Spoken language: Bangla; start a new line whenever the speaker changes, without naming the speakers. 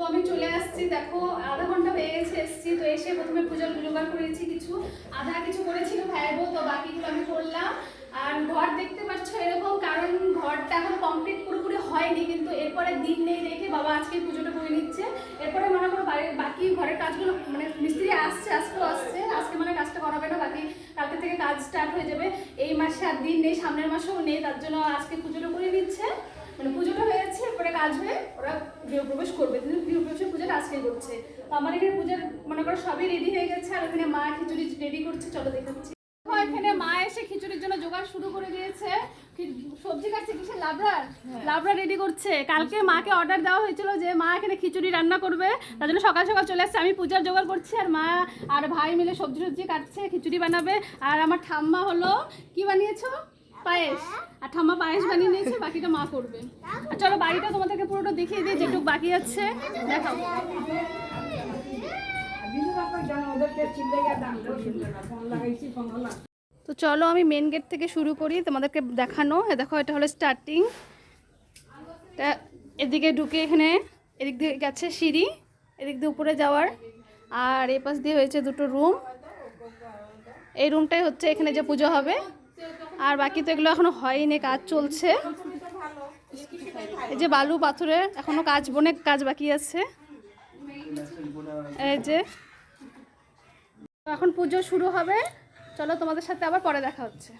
আমি চলে আসছি, দেখো আধা ঘন্টা হয়ে গেছে এসছি। তো এসে প্রথমে পূজার জোগাড় করেছি, আধা কিছু করেছিল ভাইবো, তো বাকিগুলো আমি করলাম। আর ঘর দেখতে পাচ্ছ এরকম, কারণ ঘরটা এখন কমপ্লিট পুরোপুরি হয়নি, কিন্তু এরপরে দিন নেই রেখে বাবা আজকে পুজোটা করে নিচ্ছে। এরপরে মনে করো বাড়ির বাকি ঘরের কাজগুলো, মানে মিস্ত্রি আসছে, আজকেও আসছে, আজকে মানে কাজটা করাবে না, বাকি কালকে থেকে কাজ স্টার্ট হয়ে যাবে। এই মাসে আর দিন নেই, সামনের মাসেও নেই, তার জন্য আজকে পুজোটা করে নিচ্ছে। মানে পুজোটা হয়ে যাচ্ছে, এরপরে কাজ হয়ে ওরা গৃহপ্রবেশ করবে, কিন্তু গৃহপ্রবেশের পুজোটা আজকে করছে। তো আমার এখানে পূজার মনে করো সবই রেডি হয়ে গেছে, আর ওখানে মা খিচুড়ি রেডি করছে, চলো দেখাচ্ছি। এখানে মা এসে খিচুড়ির জন্য জোগাড় শুরু করে দিয়েছে। সবজি কাটছে, কিসের লাবড়া রেডি করছে। কালকে মাকে অর্ডার দেওয়া হয়েছিল যে মা এখানে খিচুড়ি রান্না করবে, তার জন্য সকাল সকাল চলে আসছে। আমি পূজার জোগাড় করছি, আর মা আর ভাই মিলে সবজি কাটছে, খিচুড়ি বানাবে। আর আমার ঠাম্মা হলো কি বানিয়েছো, পায়েস। আর ঠাম্মা পায়েস বানিয়ে নিয়েছে, বাকিটা মা করবে। আর চলো বাড়িটা তোমাদেরকে পুরোটা দেখিয়ে দিই, যেটুকু বাকি আছে দেখাও। তো চলো আমি মেন গেট থেকে শুরু করি তোমাদেরকে দেখানো। দেখো এটা হলো স্টার্টিং, এদিকে ঢুকে এখানে এদিক দিয়ে গেছে সিঁড়ি, এদিক দিয়ে উপরে যাওয়ার। আর এই পাশ দিয়ে হয়েছে দুটো রুম, এই রুমটাই হচ্ছে এখানে যে পুজো হবে। আর বাকি তো এগুলো এখনো হয়নি, কাজ চলছে। এই যে বালু পাথরে এখনো কাজ, অনেক কাজ বাকি আছে। এই যে এখন পুজো শুরু হবে, চলো তোমাদের সাথে আবার পরে দেখা হচ্ছে।